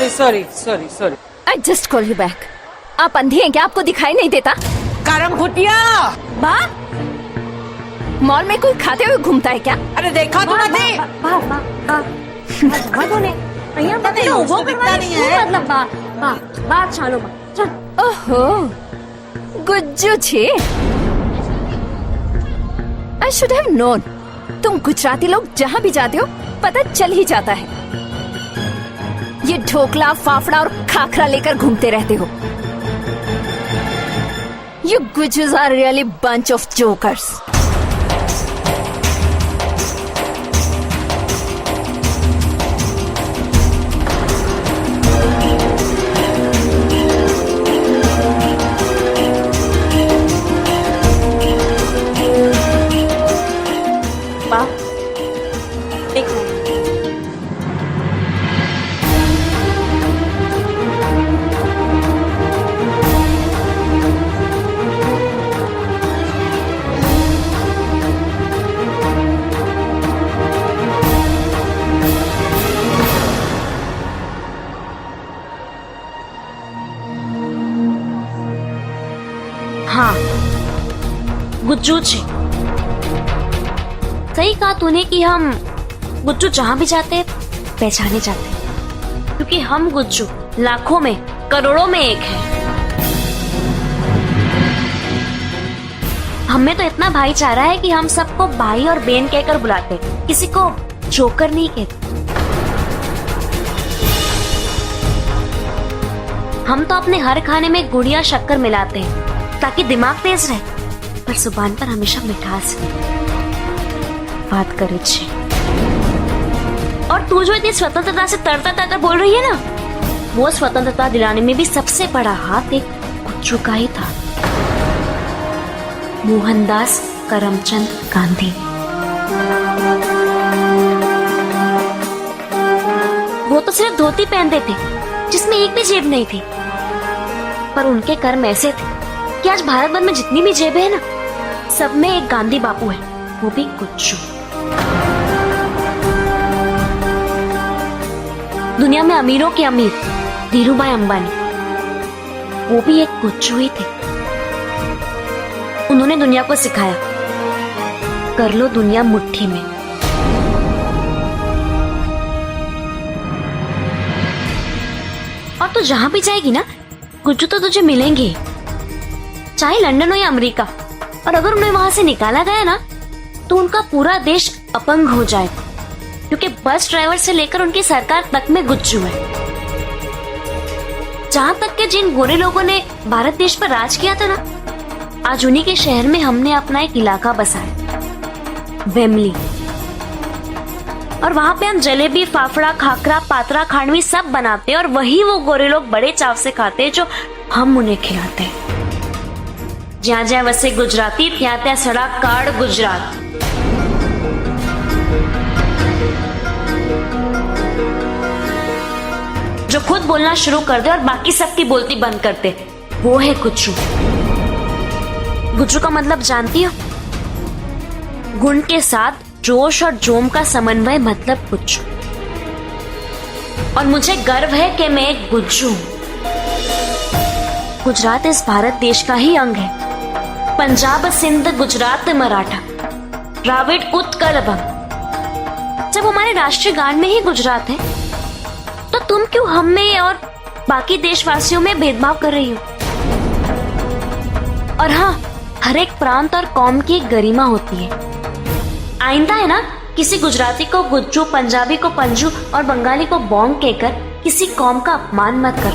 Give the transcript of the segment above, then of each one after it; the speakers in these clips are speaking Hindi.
Sorry sorry sorry sorry. I just call you back. आप अंधी हैं क्या? आपको दिखाई नहीं देता? करम घुटिया। माँ, मॉल में कोई खाते हुए घूमता है क्या? अरे देखा तो नहीं। ओहो, गुज्जू छे। I should have known. तुम गुजराती लोग जहाँ भी जाते हो पता चल ही जाता है। ये ढोकला, फाफड़ा और खाखरा लेकर घूमते रहते हो। You Gujus are really bunch of jokers. माँ, एक मिनट। हाँ, गुज्जू जी, सही कहा तूने कि हम गुज्जू जहाँ भी जाते पहचाने जाते हैं, क्योंकि हम गुज्जू लाखों में करोड़ों में एक है। हमें तो इतना भाईचारा है कि हम सबको भाई और बहन कहकर बुलाते, किसी को जोकर नहीं कहते। हम तो अपने हर खाने में गुड़ या शक्कर मिलाते हैं ताकि दिमाग तेज रहे, पर जुबान पर हमेशा मिठास बात करे छे। और तू जो इतनी स्वतंत्रता से तरता तरता बोल रही है ना, वो स्वतंत्रता दिलाने में भी सबसे बड़ा हाथ एक गुज्जू का ही था, मोहनदास करमचंद गांधी। वो तो सिर्फ धोती पहनते थे जिसमें एक भी जेब नहीं थी, पर उनके कर्म ऐसे थे कि आज भारत भर में जितनी भी जेबें हैं ना, सब में एक गांधी बापू है, वो भी गुज्जू। दुनिया में अमीरों के अमीर धीरूभाई अंबानी, वो भी एक गुज्जू ही थे। उन्होंने दुनिया को सिखाया, कर लो दुनिया मुट्ठी में। और तू जहां भी जाएगी ना, गुज्जू तो तुझे मिलेंगे, चाहे लंदन हो या अमेरिका। और अगर उन्हें वहां से निकाला गया ना, तो उनका पूरा देश अपंग हो जाए, क्योंकि बस ड्राइवर से लेकर उनकी सरकार तक में गुज्जू है। जहां तक के जिन गोरे लोगों ने भारत देश पर राज किया था ना, आज उन्हीं के शहर में हमने अपना एक इलाका बसाया, वेमली। और वहां पे हम जलेबी, फाफड़ा, खाखरा, पातरा, खांडवी सब बनाते हैं, और वही वो गोरे लोग बड़े चाव से खाते हैं जो हम उन्हें खिलाते हैं। ज्યાં જ્યાં વસે ગુજરાતી, ત્યાં ત્યાં સડા કાળ ગુજરાત। जो खुद बोलना शुरू कर दे और बाकी सबकी बोलती बंद कर दे, वो है गुज्जू। गुज्जू का मतलब जानती हो? गुण के साथ जोश और जोम का समन्वय, मतलब गुज्जू। और मुझे गर्व है कि मैं एक गुज्जू हूं। गुजरात इस भारत देश का ही अंग है। पंजाब, सिंध, गुजरात, मराठा, द्राविड़, उत्कल, बंग। जब हमारे राष्ट्रीय गान में ही गुजरात है, तो तुम क्यों हम में और बाकी देशवासियों में भेदभाव कर रही हो? और हाँ, हर एक प्रांत और कौम की एक गरिमा होती है। आइंदा है ना, किसी गुजराती को गुज्जू, पंजाबी को पंजू और बंगाली को बोंग कहकर किसी कौम का अपमान मत कर।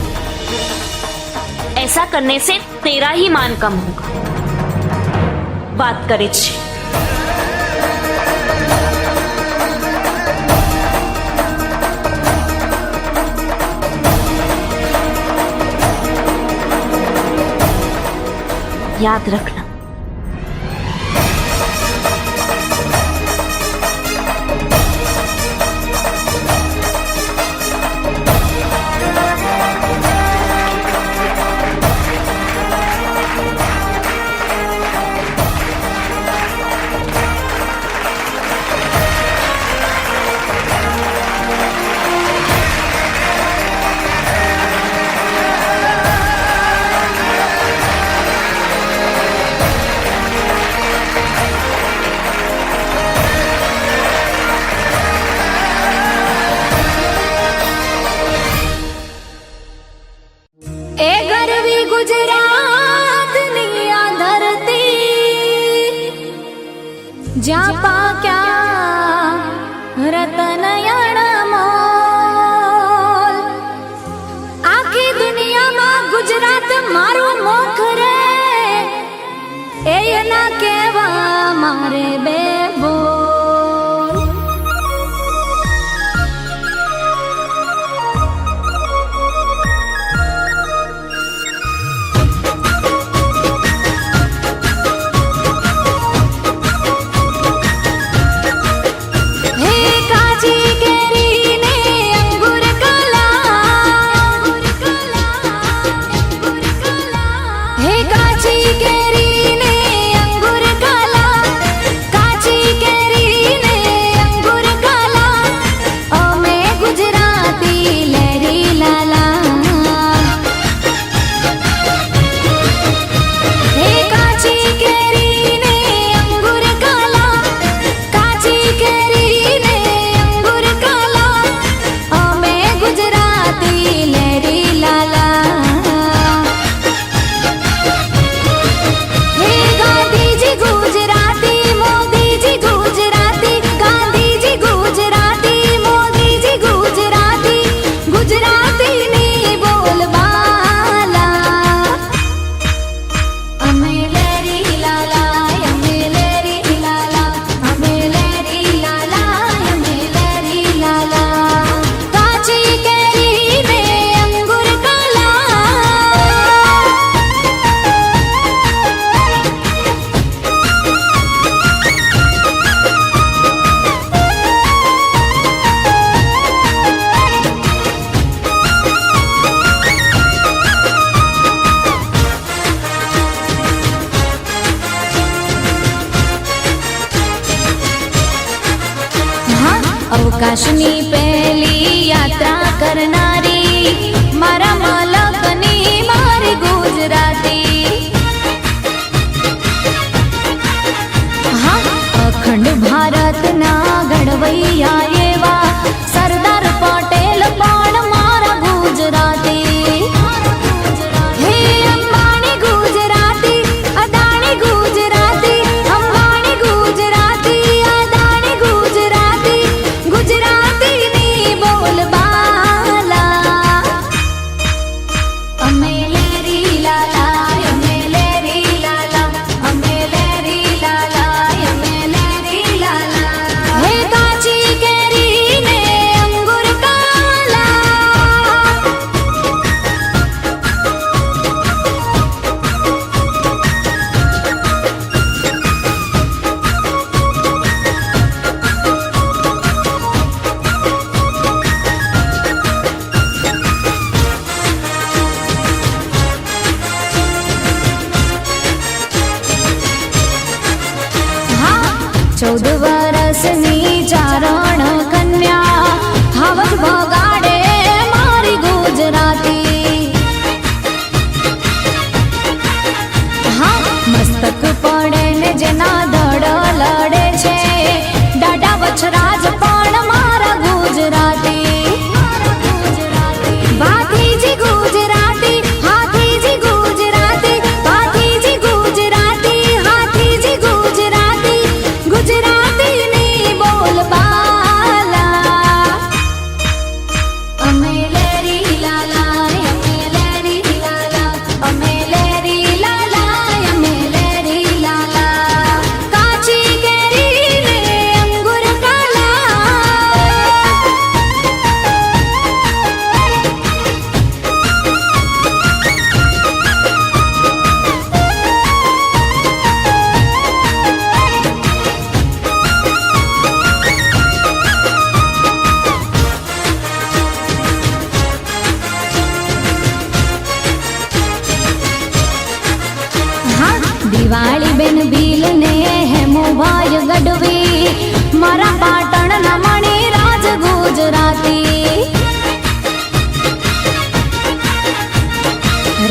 ऐसा करने से तेरा ही मान कम होगा। बात करे छे। याद रखना, જ્યાં પાક્યા રતનયણ મોલ, આખી દુનિયામાં ગુજરાત મારું મુખ રે, એના કેવા મારે બે બોલ. અવકાશની પહેલી યાત્રા કરનારી મારા મલકની મારી ગુજરાતી. હા, અખંડ ભારતના ઘડવૈયા એવા સરદાર પટેલ પણ મારા ગુજરાતી. હે અંબાણી ગુજરાતી, અદાણી ગુજરાતી, અંબાણી ગુજરાતી, અદાણી ગુજરાતી, ગુજરાતીની બોલબાલા. અમે લેરી લાલા, અમે લેરી લાલા, અમે લેરી લાલા, અમે લેરી લાલા. હે કાચી કેરીને અંગુર કાલા. હા, 14 વર્ષની ચારણ કન્યા હાવજ ભગાડે મારી ગુજરાતી. હા, મસ્તક પડે ને જેના ધડ લડે છે, દાડા વછરાજ પણ મારા ગુજરાતી. ભાતીજી ગુજરાતી, હાથીજી ગુજરાતી, ભાતીજી ગુજરાતી, હાથીજી ગુજરાતી, ગુજરાતીની બોલબાલા. અમે લેરી લાલા, અમે લેરી લાલા, અમે લેરી લાલા, અમે લેરી લાલા. કાચી કેરીને અંગુર કાલા. હા, દિવાળી બેન ભીલ ને હેમુભાઈ ગઢવી મારા પાટણના મણી રાજ ગુજરાતી.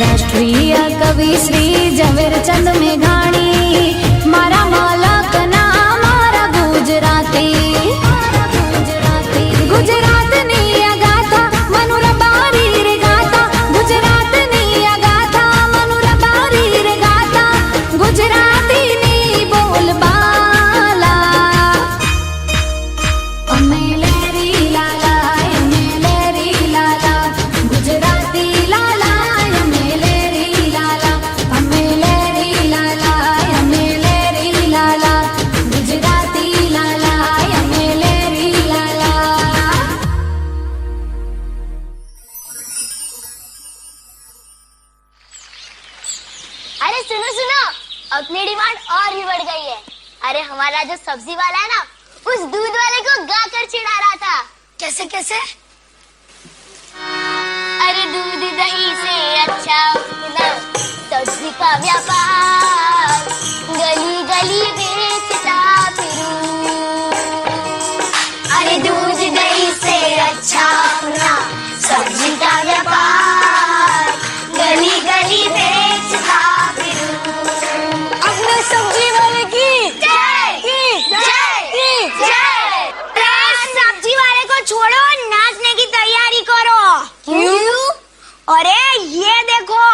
રાષ્ટ્રીય કવિ શ્રી ઝવેરચંદ મેઘાણી મારા મલકના મારા ગુજરાતી. ગુજરાતની આ ગાથા મનુરબારી રે ગાથા, ગુજરાતની આ ગાથા મનુરબારી રે ગાથા, ગુજરાતીની બોલબાલા. अपनी डिमांड और भी बढ़ गई है। अरे हमारा जो सब्जी वाला है ना, उस दूध वाले को गाकर चिढ़ा रहा था। कैसे कैसे? अरे दूध दही से अच्छा ना सब्जी का व्यापार, गली गली बेचता फिरूं। अरे दूध दही से अच्छा ना सब्जी का व्यापार, गली गली बेचता फिरूं। अपने सब्जी वाले की जय सब्जी वाले को छोड़ो, नाचने की तैयारी करो। क्यों? अरे ये देखो,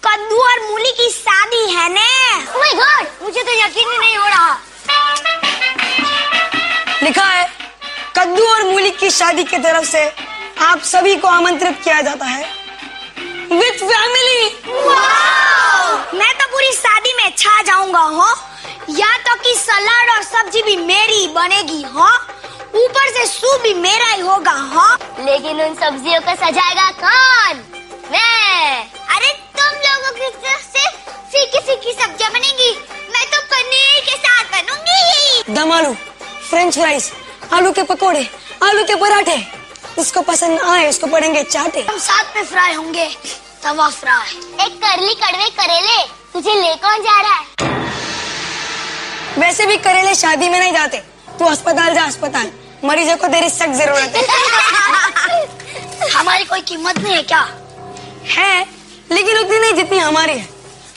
कद्दू और मूली की शादी है ने। ओह माय गॉड, मुझे तो यकीन ही नहीं हो रहा। लिखा है कद्दू और मूली की शादी की तरफ से आप सभी को आमंत्रित किया जाता है विद फैमिली। मैं तो पूरी शादी में छा जाऊंगा हो, या तो कि सलाद और सब्जी भी मेरी बनेगी हो, ऊपर से सूप भी मेरा ही होगा हो। लेकिन उन सब्जियों को सजाएगा कौन? मैं। अरे तुम लोगों की तरफ से फीकी फीकी सब्जियां बनेंगी, मैं तो पनीर के साथ बनूंगी। दम आलू, फ्रेंच फ्राइज, आलू के पकोड़े, आलू के पराठे, जिसको पसंद आए उसको पड़ेंगे चाटे। हम साथ में फ्राई होंगे, तवा फ्राई। एक करली कड़वे करेले, तुझे ले कौन जा रहा है? वैसे भी करेले शादी में नहीं जाते, तू अस्पताल जा अस्पताल, मरीजों को तेरी सख्त जरूरत है। हमारी कोई कीमत नहीं है क्या? है, लेकिन उतनी नहीं जितनी हमारी है।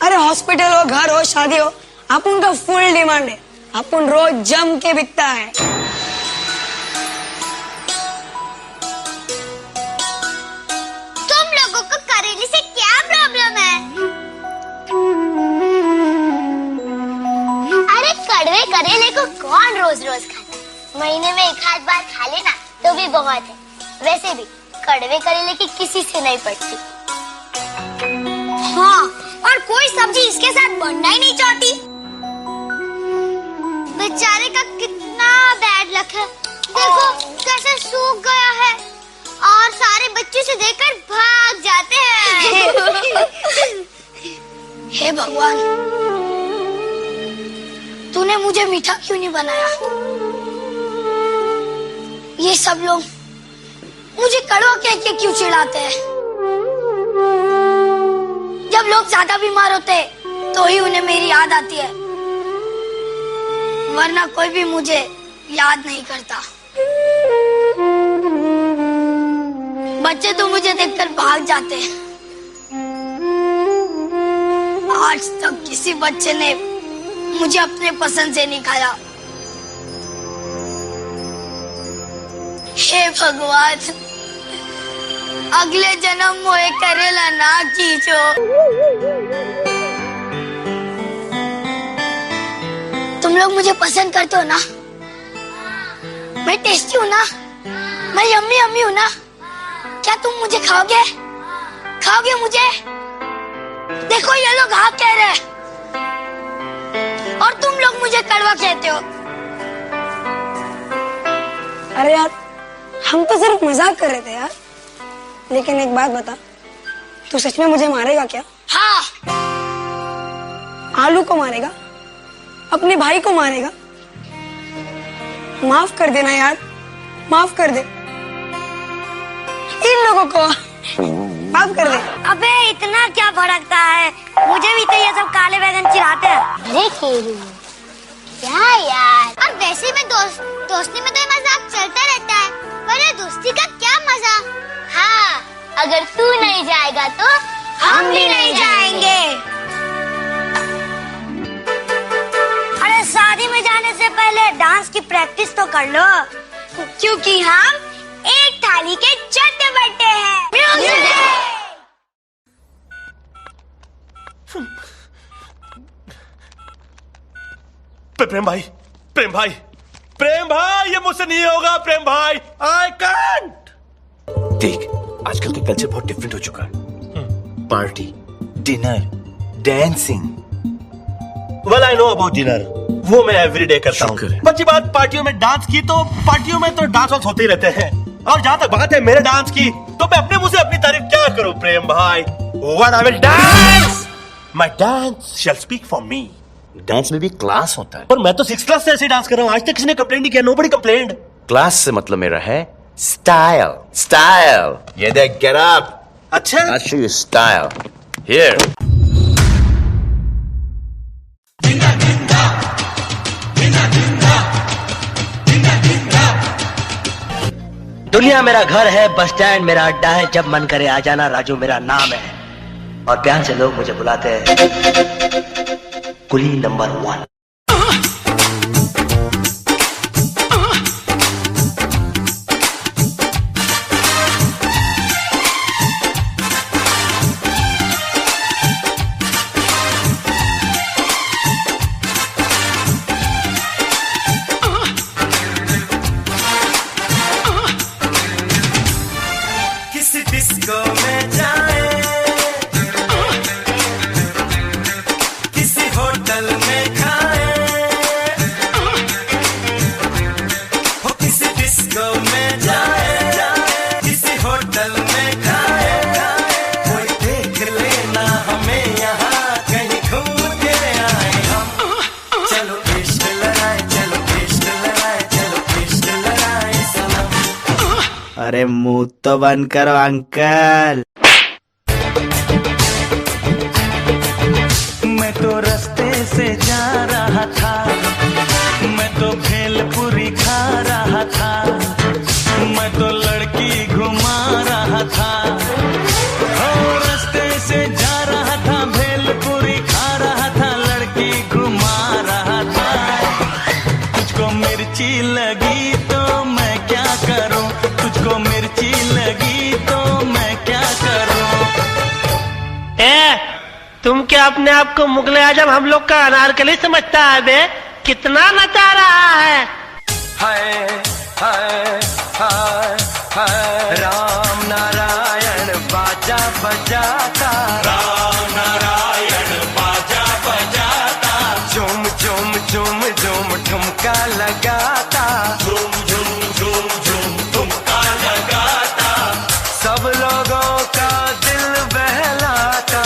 अरे हॉस्पिटल हो, घर हो, शादी हो, अपन का फुल डिमांड है। अपन रोज जम के बिकता है। तुम लोगों को करेले से क्या प्रॉब्लम है? अरे कड़वे करेले को कौन रोज रोज खाता है? महीने में एक आध बार खा लेना तो भी बहुत है। वैसे भी कड़वे करेले की किसी से नहीं पड़ती। हाँ, और कोई सब्जी इसके साथ बनना ही नहीं चाहती। बेचारे का कितना बैड लक है, देखो कैसे सूख गया है और सारे बच्चे से देखकर भाग जाते हैं। हे भगवान, तूने मुझे मीठा क्यों नहीं बनाया? ये सब लोग मुझे कड़वा कह के क्यों चिढ़ाते हैं? जब लोग ज्यादा बीमार होते तो ही उन्हें मेरी याद आती है, वरना कोई भी मुझे याद नहीं करता। बच्चे तो मुझे देखकर भाग जाते हैं। आज तक किसी बच्चे ने मुझे अपने पसंद से नहीं खाया। हे भगवान, अगले जन्म मोए करेला ना कीचो। तुम लोग मुझे पसंद करते हो ना? मैं टेस्टी हूँ ना? मैं यम्मी यम्मी हूँ ना? क्या तुम मुझे खाओगे? खाओगे मुझे? देखो ये लोग हाँ कह रहे हैं और तुम लोग मुझे कड़वा कहते हो। अरे यार, हम तो सिर्फ मजाक कर रहे थे यार। लेकिन एक बात बता, तू सच में मुझे मारेगा क्या? हाँ। आलू को मारेगा? अपने भाई को मारेगा? माफ कर देना यार, माफ कर दे। इन लोगों को माफ कर दे। अबे इतना क्या भड़कता है, मुझे भी तो ये सब काले बैगन चिढ़ाते हैं। अरे क्या यार, और वैसे में दोस्ती में तो ये मजाक चलता रहता है, पर ये दोस्ती का क्या मजा। हाँ, अगर तू नहीं जाएगा तो हम भी नहीं जाएंगे। अरे शादी में जाने से पहले डांस की प्रैक्टिस तो कर लो, क्योंकि हम एक थाली के चट्टे बट्टे हैं। प्रेम भाई, प्रेम भाई, प्रेम भाई, ये मुझसे नहीं होगा प्रेम भाई, आई कांट। देख, आजकल का कल्चर बहुत डिफरेंट हो चुका है। Party, dinner, dancing. Well I know about dinner, वो मैं एवरीडे करता हूँ। शुक्र है। बच्ची बात पार्टियों में डांस की, तो पार्टियों में तो डांस होते ही रहते हैं। और जहाँ तक बात है मेरे डांस की, तो मैं अपने मुंह से अपनी तारीफ क्या करूँ प्रेम भाई। When I will dance, my dance shall speak for me. Dance में भी क्लास होता है। पर मैं तो 6th क्लास से ऐसे डांस कर रहा हूँ, आज तक किसी ने कंप्लेंट नहीं किया। Nobody complaint. क्लास से मतलब मेरा है स्टाइल। स्टाइल, ये देख, गेट अप। अच्छा, I'll show you style. Here. दुनिया मेरा घर है, बस स्टैंड मेरा अड्डा है, जब मन करे आ जाना, राजू मेरा नाम है। और प्यार से लोग मुझे बुलाते हैं कुली नंबर 1। डिस्को में जाए, किसी होटल में खाए, हो किसी डिस्को में जाए, किसी होटल में खाए, कोई देख लेना हमें यहाँ कहीं घूम के आए हम। चलो इश्क लड़ाए, चलो इश्क लड़ाए, चलो इश्क लड़ाए सनम। अरे मुंह तो बंद करो अंकल। मैं तो रास्ते से जा रहा था, मैं तो भेलपुरी खा रहा था, मैं तो लड़की घुमा रहा था। ओ रास्ते से जा रहा था, भेलपुरी खा रहा था, लड़की घुमा रहा था। तुझको मिर्ची लगी तो मैं क्या करूं, तुझको मिर्ची लगी तो मैं क्या करूं। तुम क्या अपने आप को मुगले आजम हम लोग का अनारकली समझता है बे? कितना नचा रहा है। हाय हाय हाय हाय, राम नारायण बाजा बजाता, राम नारायण बाजा बजाता, झूम झूम झूम झूम ठुमका लगाता, झूम झूम झूम झूम ठुमका लगाता, सब लोगों का दिल बहलाता,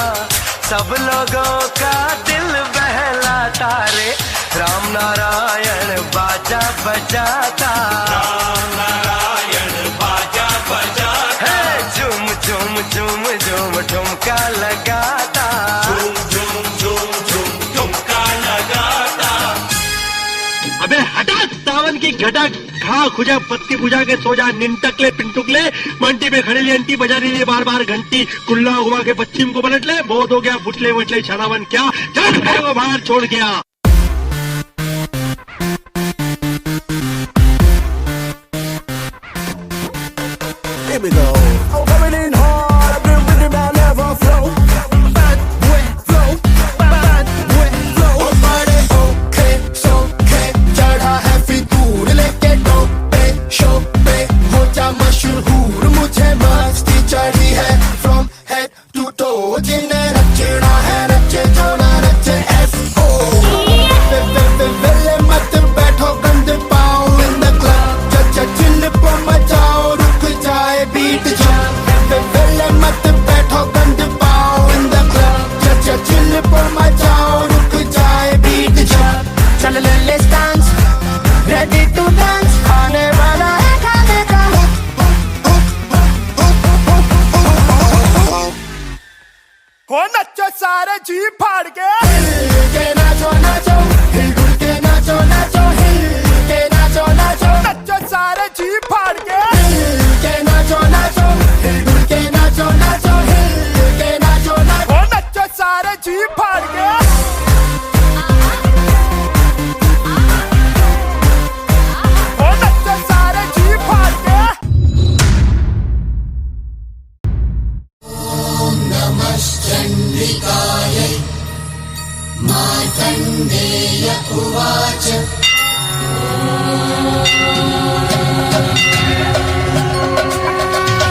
सब लोगों का दिल बहलाता रे। राम नारायण बाजा बजाता, राम नारायण बाजा बजाता, झूम झूम झूम झूम ठुमका लगाता, झूम झूम झूम झूम ठुमका लगाता। अबे हटा सावन की घटक, खा खुजा पत्ती पूजा के सो जा, निंटकले पिंटुकले, मंटी पे खड़े अंटी बजा रही है बार बार घंटी, कुल्ला हुआ के पश्चिम को पलट ले, बहुत हो गया बुटले वटले छानावन क्या, चल वो बाहर छोड़ गया। Here we go. I'm coming in hard, I've been with it, I'll never flow. Bad boy flow, bad boy flow. Oh, body okay, so okay. चढ़ा है फितूर लेके डोपे शोपे, हो जा मशहूर, मुझे मस्ती चढ़ी है from head to toe। जिन्हें नचना है नचे, जो ना नचे FO। वेले मत बैठो गंद पाओ in the club, चचा चिल पो मचाओ, रुक जाए बीट जब। वेले मत बैठो गंद पाओ in the club, चचा चिल पो मचाओ, रुक जाए बीट जब। चल ले ले डांस, ready to dance, आने वाला है खाने का। हो नचो सारे जी फाड़ के, हिल के नाचो नाचो, हिल डुल के नाचो नाचो, हिल के नाचो नाचो, नचो सारे जी फाड़ के, हिल के नाचो नाचो, हिल डुल के नाचो नाचो, हिल के नाचो नाचो, हो नचो सारे जी फाड़ के। हो नचो सारे जी फाड़ के।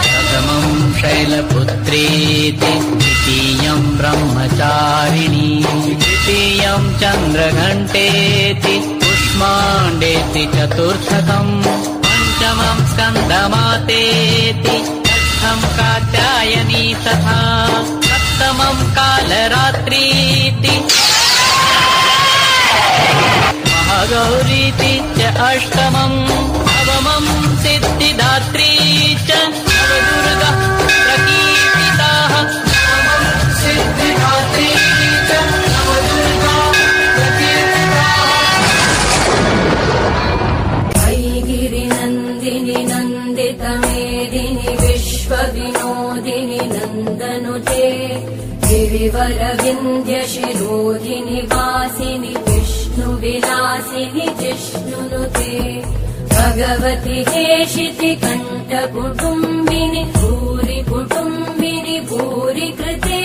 प्रथमं शैलपुत्रेति, द्वितीयं ब्रह्मचारिणी, तृतीयं चन्द्रघण्टेति, कुष्माण्डेति, चतुर्थकं पञ्चमं स्कन्दमातेति, षष्ठं कात्यायनी तथा सप्तमं कालरात्रीति। गौरीति च अष्टमम् नवमं सिद्धिदात्री च नवदुर्गा प्रकीर्तिताः नवमं सिद्धिदात्री च नवदुर्गा प्रकीर्तिताः। गिरिनन्दिनि नन्दितमेदिनि विश्वविनोदिनि नन्दनुते गिरिवरविन्द्यशिरोधिनि वासिनि विष्णुविलासिनि जिष्णुनुते भगवति हेशिति कण्ठकुटुम्बिनि भूरि कुटुम्बिनि भूरि कृते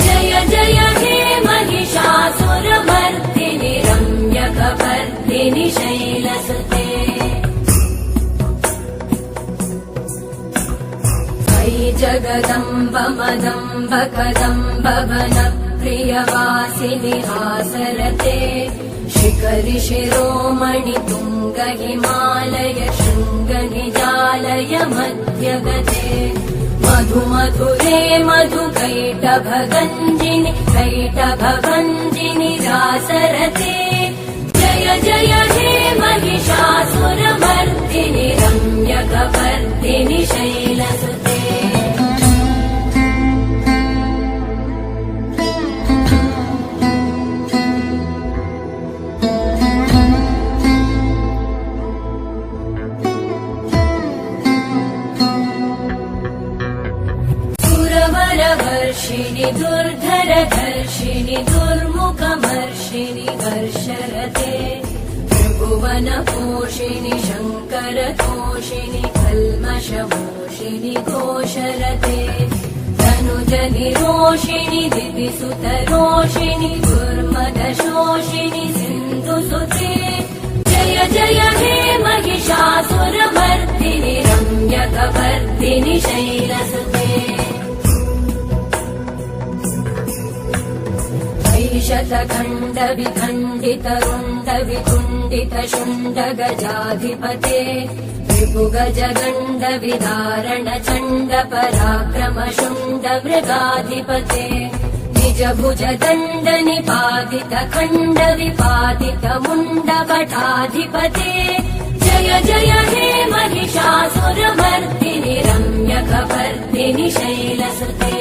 जय जय हे महिषासुरमर्दिनि रम्यकपर्दिनि शैलसुते जगदम्ब मदम्ब कदम्ब वन प्रियवासिनि हासरते शिखरि शिरोमणि तुङ्ग हिमालय शृङ्ग निजालय मध्यगते मधु मधुरे मधु कैटभगञ्जिनि कैटभगञ्जिनि रासरते जय जय हे महिषासुरमर्दिनि रम्यकपर्दिनि शैलसुते सुरवरवर्षिणि दुर्धरधर्षिणि दुर्मुखमर्षिणि वर्षरते त्रिभुवनपोषिणि शङ्करतोषिणि कल्मषमोषिणि घोषरते धनुजनिरोषिणि दिविसुतरोषिणि दुर्मदशोषिणि सिन्धुसुते जय जय हे महिषासुरमर्दिनि रम्यकपर्दिनि शैलसुते शतखण्ड विखण्डित रुण्ड विकुण्डित शुण्ड गजाधिपते त्रिभुगज गण्ड विदारण चण्ड पराक्रम शुण्ड मृगाधिपते निज भुज दण्ड निपातित खण्ड विपातित मुण्ड वटाधिपते जय जय हे महिषासुरमर्दिनि रम्यकपर्दिनि शैलसुते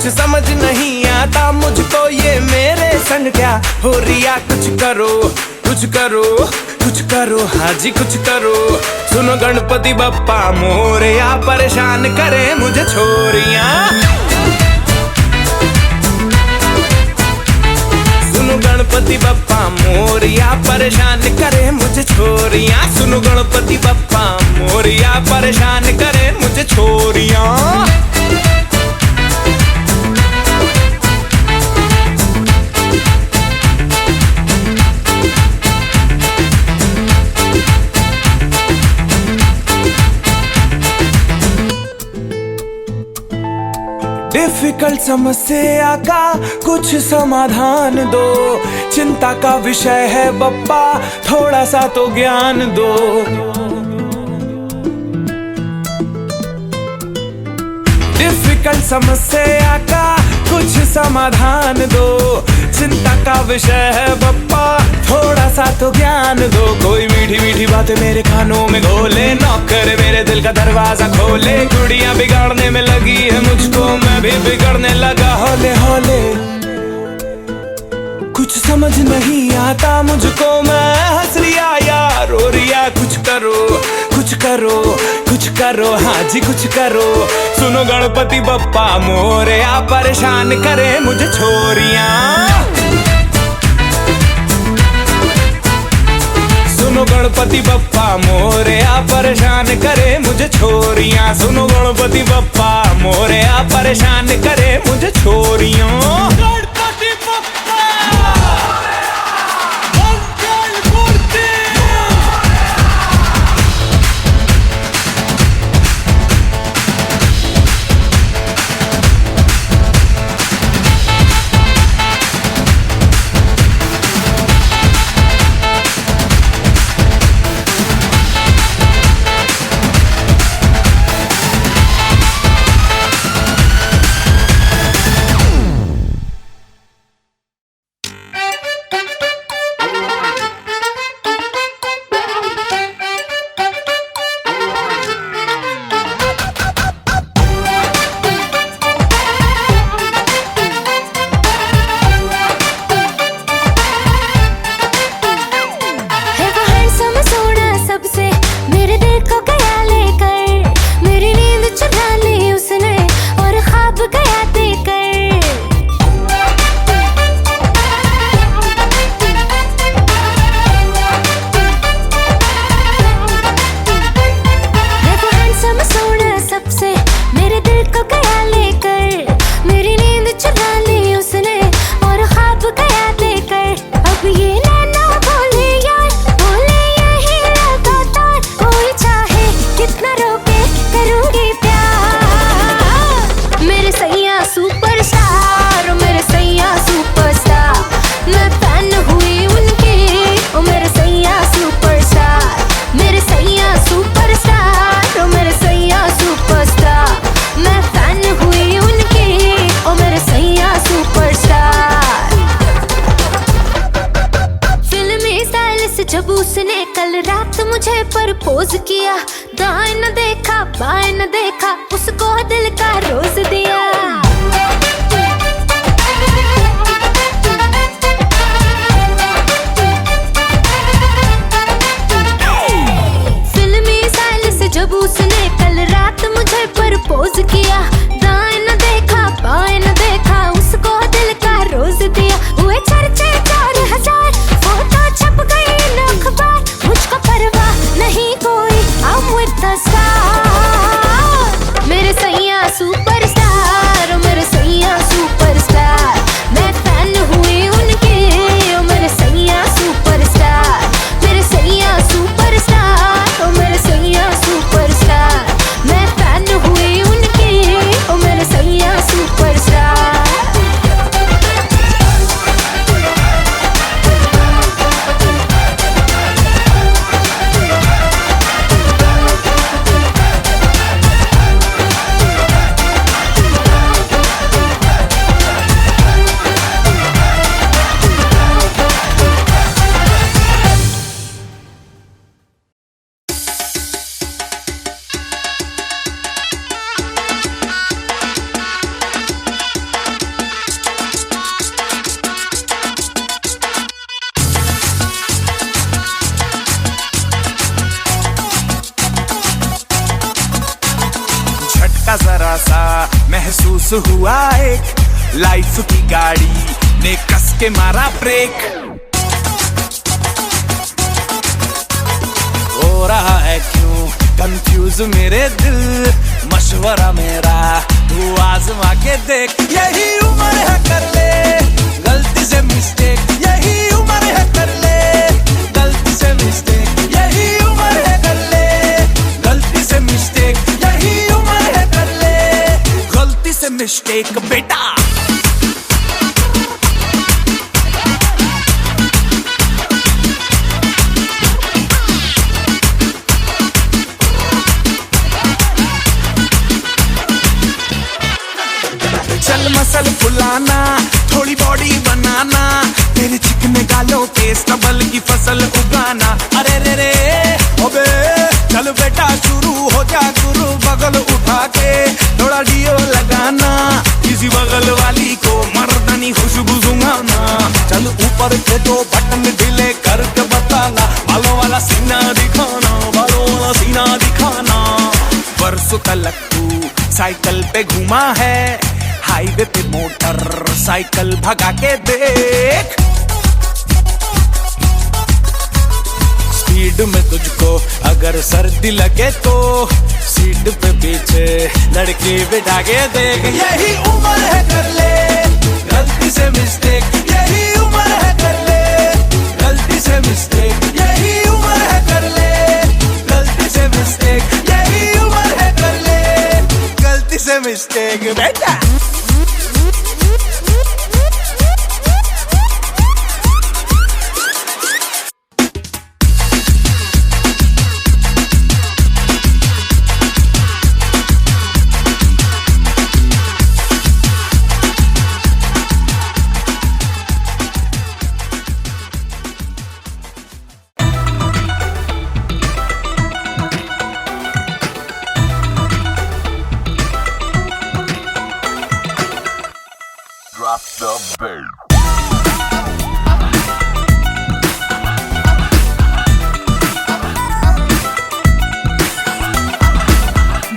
समझ नहीं आता मुझको ये मेरे संग क्या हो रिया। कुछ करो कुछ करो कुछ करो, हाँ जी कुछ करो। सुनो गणपति बप्पा मोरया, परेशान करे मुझे छोरियां। सुनो गणपति बप्पा मोरया, परेशान करे मुझे छोरियां। सुनो गणपति बप्पा मोरया, परेशान करे मुझे छोरियां। डिफिकल्ट समस्या का कुछ समाधान दो, चिंता का विषय है बप्पा थोड़ा सा तो ज्ञान दो। डिफिकल्ट समस्या का कुछ समाधान दो, चिंता का विषय है बप्पा थोड़ा सा तो ज्ञान दो। कोई मीठी मीठी बातें मेरे कानों में घोले, नौकर मेरे दिल का दरवाजा खोले। कुड़ियां बिगाड़ने में लगी है मुझको, मैं भी बिगड़ने लगा हौले हौले। कुछ समझ नहीं आता मुझको, मैं हंस रिया या रो रिया। कुछ करो कुछ करो कुछ करो, हाँ जी कुछ करो। सुनो गणपति बप्पा मोरया, परेशान करे मुझे छोरियां। सुनो गणपति बप्पा मोरया, परेशान करे मुझे छोरियां। सुनो गणपति बप्पा मोरया, परेशान करे मुझे छोरियां। गणपति बप्पा मंगल मूर्ति। जब उसने कल रात मुझे प्रपोज किया, दाएं न देखा बाएं न देखा, उसको दिल का रोज दिया। फिल्मी स्टाइल से जब उसने कल रात मुझे प्रपोज किया, दाएं न देखा बाएं न देखा, उसको दिल का रोज दिया। हुए चर्चे 4000, फोटो छप गई इन अखबार, मुझको परवाह नहीं कोई, I'm with the star। मेरे सैया सुपरस्टार, मेरे सैया सुपरस्टार, मैं फैन हुई उनकी, ओ मेरे सैया सुपरस्टार। मेरे सैया सुपरस्टार, ओ मेरे सैया सुपरस्टार, मैं फैन हुई उनकी, ओ मेरे सैया सुपरस्टार। झटका जरा सा महसूस हुआ, एक लाइफ की गाड़ी ने कस के मारा ब्रेक। हो रहा है क्यों कंफ्यूज मेरे दिल, मशवरा मेरा तू आजमा के देख। यही उम्र है कर ले गलती से मिस्टेक, यही उम्र है कर ले गलती से मिस्टेक, यही उम्र है कर ले गलती से मिस्टेक, यही उम्र है कर ले गलती से मिस्टेक। मिस्टेक बेटा। चल मसल फुलाना, थोड़ी बॉडी बनाना, तेरे चिकने गालों पे स्टबल की फसल उगाना। अरे रे रे ओबे चल बेटा शुरू हो जा गुरु, बगल उठा के थोड़ा डियो लगाना, किसी बगल वाली को मर्दानी खुशबू सुंघाना। चल ऊपर के दो बटन ढीले करके बताना, बालों वाला सीना दिखाना, बालों वाला सीना दिखाना। बरसों तक तू साइकिल पे घुमा है, हाईवे पे मोटर साइकिल भगा के देख। स्पीड में तुझको अगर सर्दी लगे तो सीट पे पीछे लड़की बिठा के देख। यही उम्र है कर ले गलती से मिस्टेक, यही उम्र है कर ले गलती से मिस्टेक, यही उम्र है कर ले गलती से मिस्टेक, यही उम्र है कर ले गलती से मिस्टेक बेटा।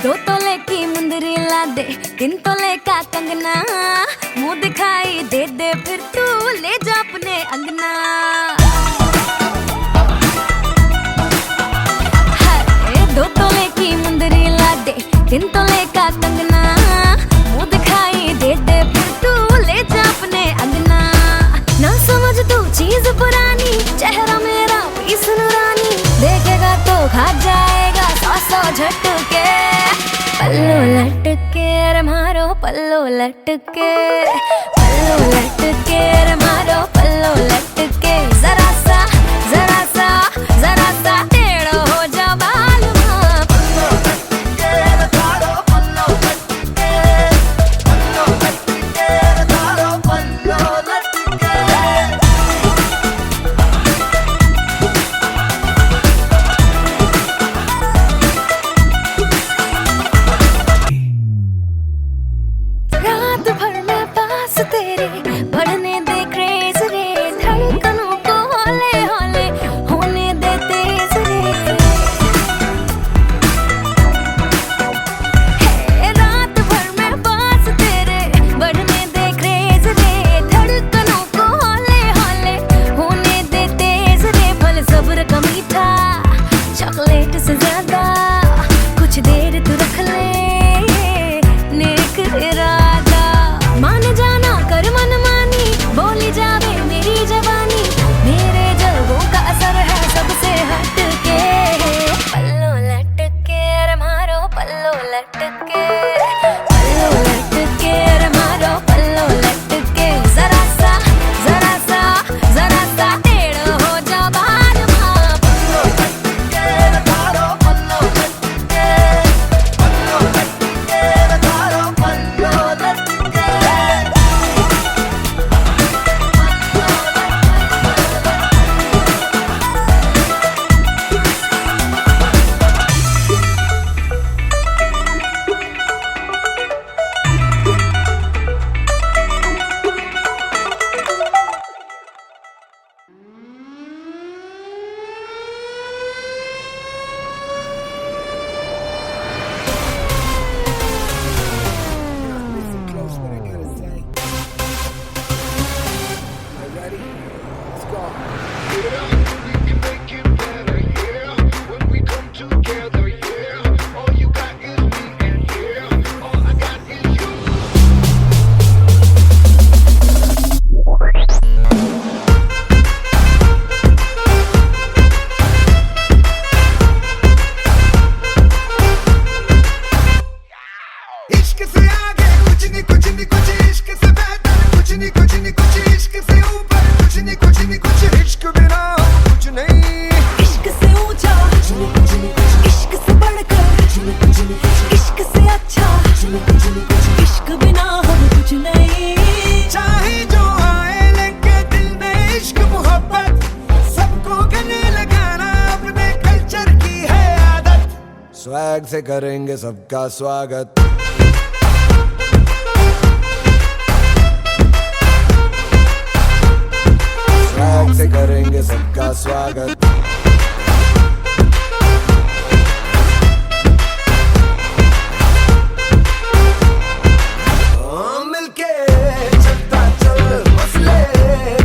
दो तोले की मुंदरी ला दे, 3 तोले का कंगना, मुंह दिखाई दे दे फिर तू ले जा अपने अंगना। हाय 2 तोले की मुंदरी ला दे, 3 तोले का कंगना, मुंह दिखाई दे दे फिर तू ले जा अपने अंगना। ना समझ तू चीज पुरानी, चेहरा मेरा पीस नूरानी, देखेगा तो खा जाएगा 100 झटके। पल्लू लटके रे मारो पल्लू लटके, पल्लू लटके रे मारो पल्लू लटके। जरा सा टेढ़ो हो जा बाल माँ, पल्लू लटके रे मारो पल्लू लटके, पल्लू लटके रे मारो पल्लू लटके। रात भर मैं पास तेरे, बढ़ने दे क्रेज रे, धड़कनों को स्वैग से करेंगे सबका स्वागत। स्वैग से करेंगे सबका स्वागत। मिलके चलता चल मसले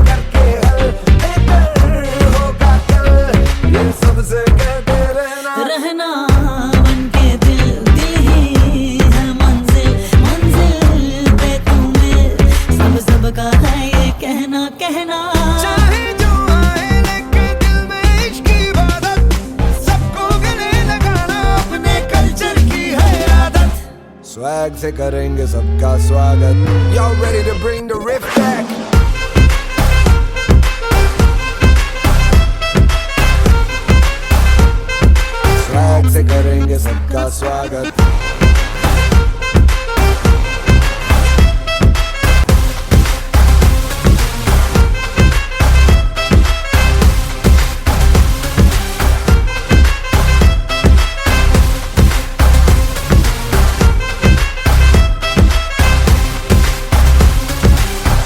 करके हल बेहतर होगा कल, ये सबसे कहते रहना बनके दिल दिल ही है मंजिल, मंजिल पे तुम्हें सबका है ये कहना कहना। चाहे जो आए लेके दिल में इश्क की इबादत, सबको गले लगाना अपने कल्चर की है आदत। स्वैग से करेंगे सबका स्वागत। Y'all ready to bring the riff back? Swag से करेंगे सबका स्वागत।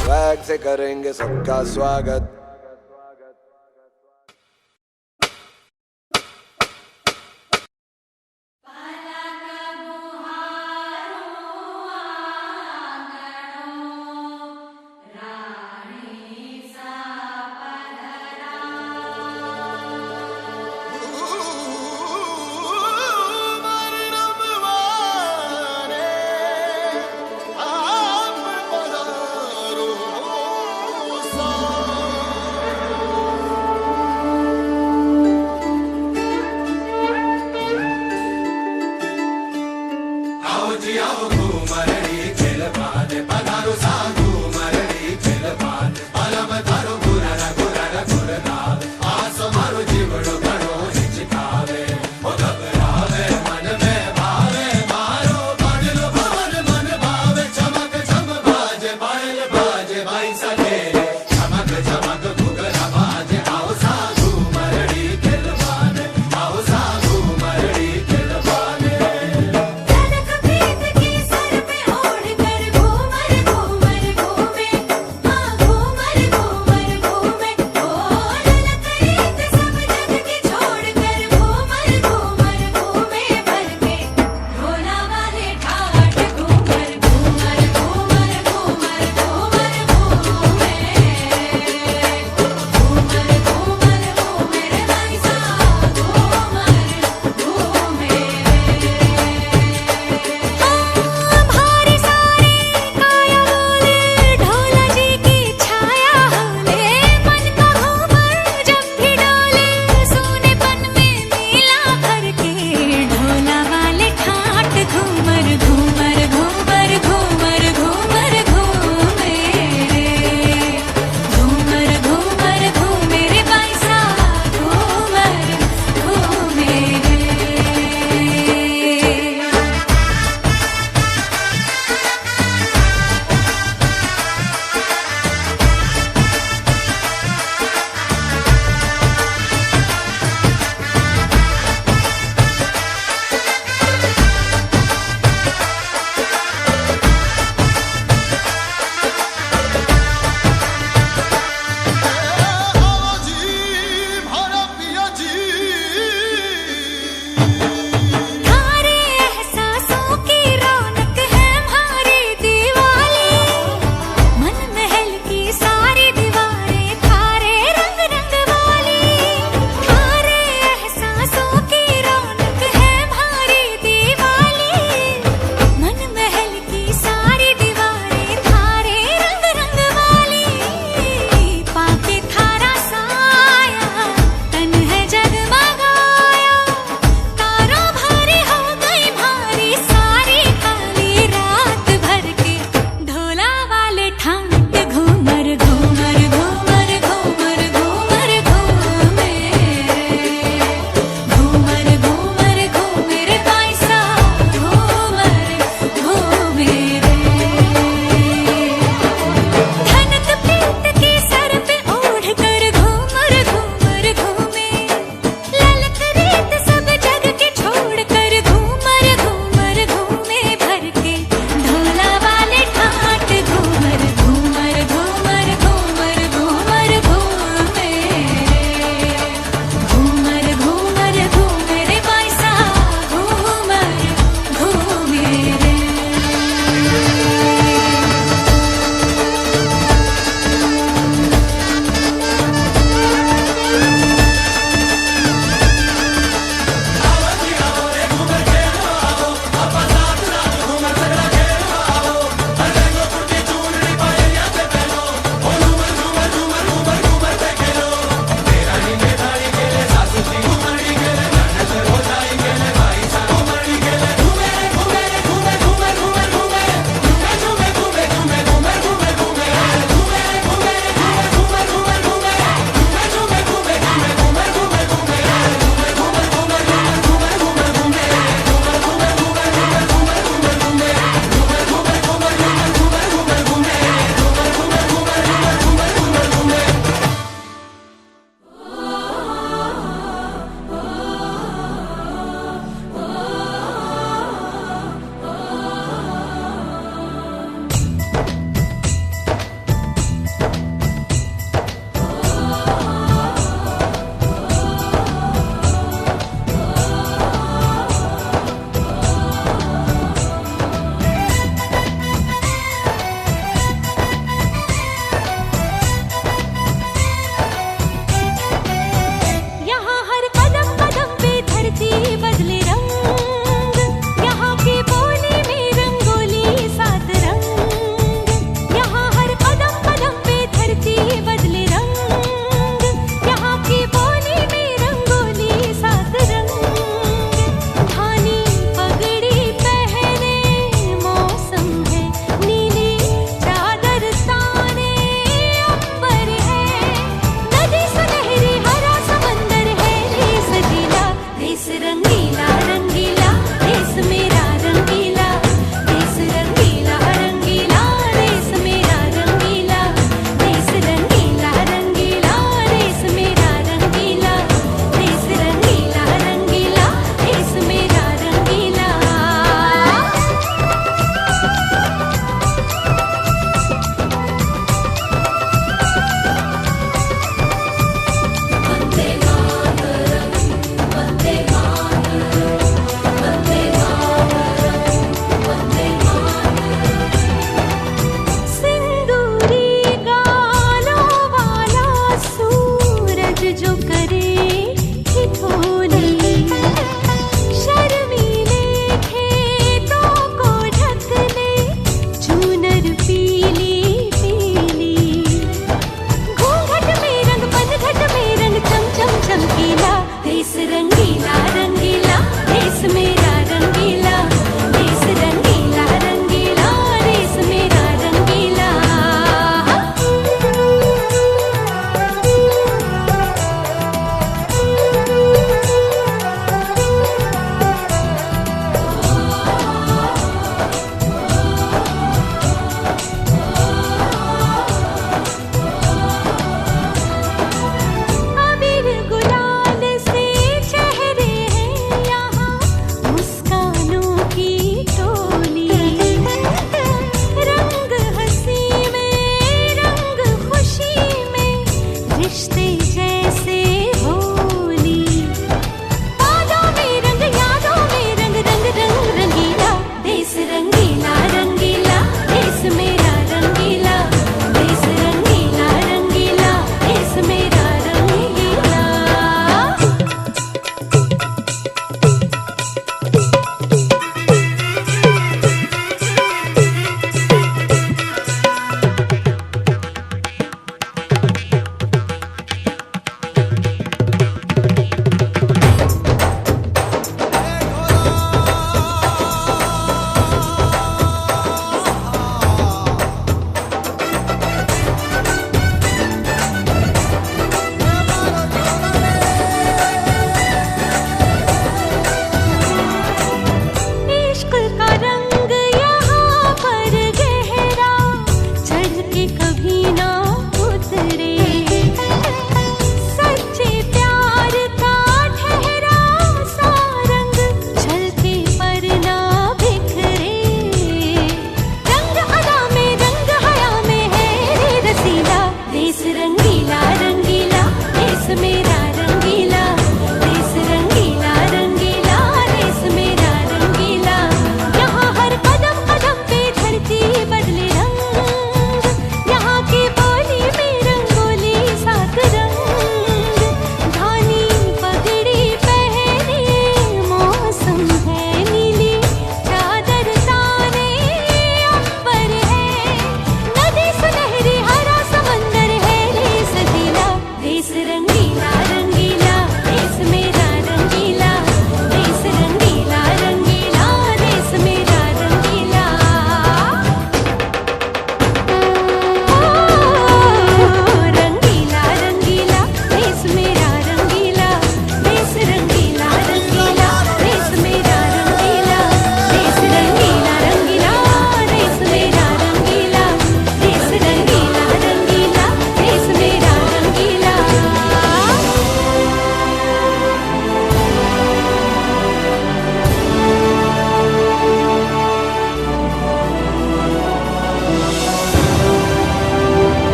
स्वैग से करेंगे सबका स्वागत।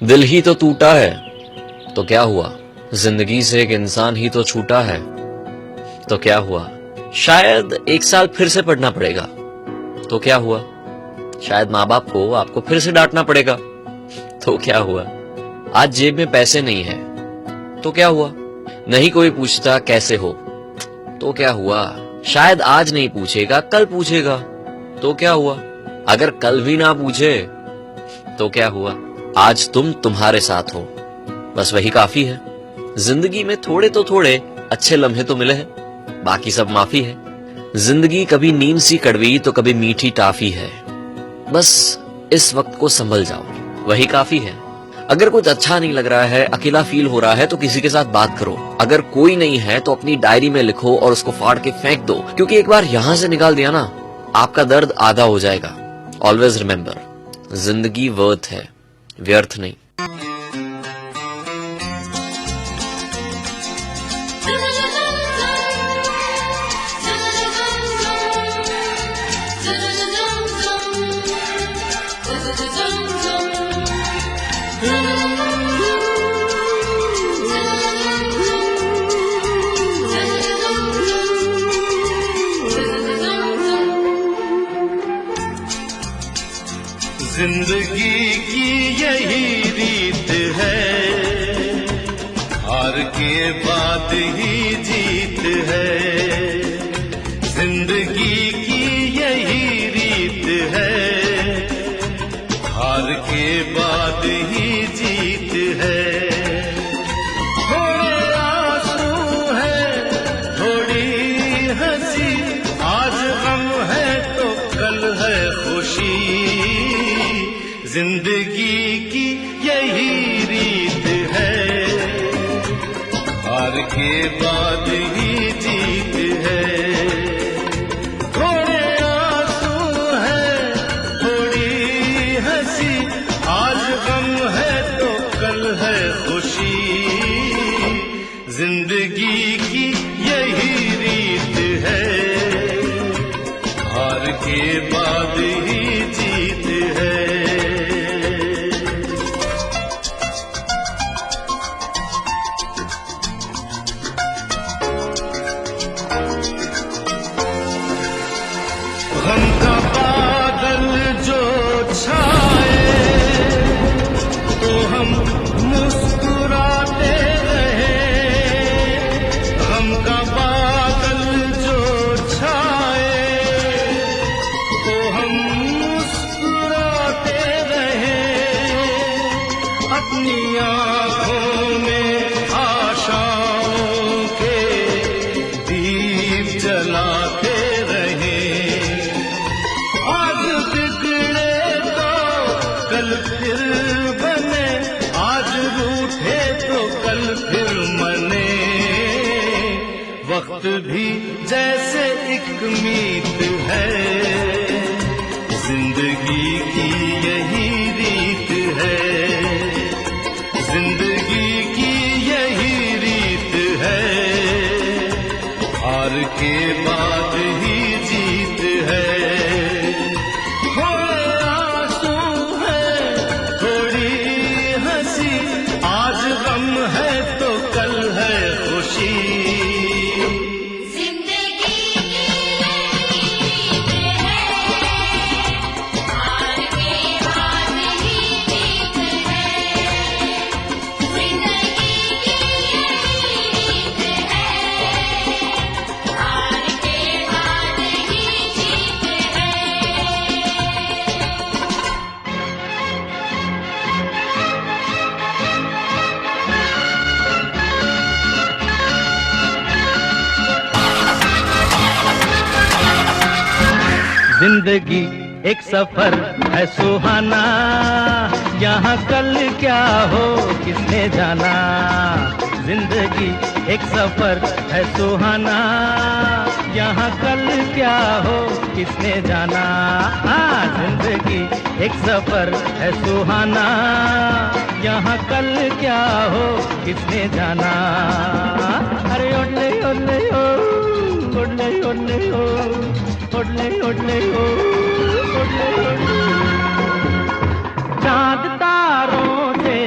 दिल ही तो टूटा है तो क्या हुआ, जिंदगी से एक इंसान ही तो छूटा है तो क्या हुआ, शायद 1 साल फिर से पढ़ना पड़ेगा तो क्या हुआ, शायद माँ बाप को आपको फिर से डांटना पड़ेगा तो क्या हुआ, आज जेब में पैसे नहीं है तो क्या हुआ, नहीं कोई पूछता कैसे हो तो क्या हुआ, शायद आज नहीं पूछेगा कल पूछेगा तो क्या हुआ, अगर कल भी ना पूछे तो क्या हुआ, आज तुम तुम्हारे साथ हो बस वही काफी है। जिंदगी में थोड़े तो थोड़े अच्छे लम्हे तो मिले हैं, बाकी सब माफी है। जिंदगी कभी नीम सी कड़वी तो कभी मीठी टाफी है, बस इस वक्त को संभल जाओ वही काफी है। अगर कुछ अच्छा नहीं लग रहा है, अकेला फील हो रहा है तो किसी के साथ बात करो, अगर कोई नहीं है तो अपनी डायरी में लिखो और उसको फाड़ के फेंक दो, क्योंकि एक बार यहां से निकाल दिया ना आपका दर्द आधा हो जाएगा। ऑलवेज रिमेम्बर, जिंदगी वर्थ है, व्यर्थ नहीं। जिंदगी की यही रीत है, हार के बाद ही जीत है। जिंदगी की यही रीत है, हार के बाद ही जीत है। थोड़े आंसू है, थोड़ी हंसी, आज गम है तो कल है खुशी। जिंदगी की यही रीत है, हार के बाद ही जीत है। थोड़े आंसू है, थोड़ी हंसी, आज गम है तो कल है खुशी। जिंदगी की यही रीत है, हार के बाद ही जीत है। गम का बादल जो छाए तो हम मुस्कुराते रहे। गम का बादल जो छाए तो हम मुस्कुराते रहे। अपनी आँखों में आशाओं के दीप जलाते फिर बने, आज रूठे तो कल फिर मने। वक्त भी जैसे एक मीत है, जिंदगी की यही रीत है। जिंदगी की यही रीत है, हार के बाद ही जीत है। आज गम है तो कल है खुशी। जिंदगी की यही रीत है, हार के बाद ही जीत है। जिंदगी की यही रीत है, हार के बाद ही जीत है। जिंदगी एक सफर है सुहाना, यहाँ कल क्या हो किसने जाना। जिंदगी एक सफर है सुहाना, यहाँ कल क्या हो किसने जाना। जिंदगी एक सफर है सुहाना, यहाँ कल क्या हो किसने जाना। अरे ओले ओले ओ, ओले ओले ओ, ओले ओले ओ, ओले ओले। चांद तारों से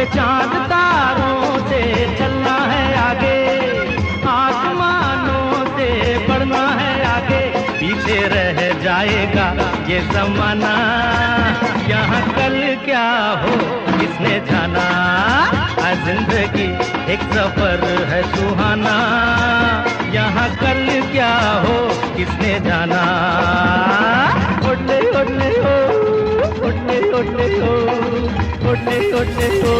चांद तारों से चलना है आगे, आसमानों से बढ़ना है आगे, पीछे रह जाएगा ये जमाना, यहाँ कल क्या हो किसने जाना, आज जिंदगी एक सफर है सुहाना, यहाँ कल क्या हो किसने जाना। ओले ओले ओ, ओले ओले ओ, ओले ओले ओ,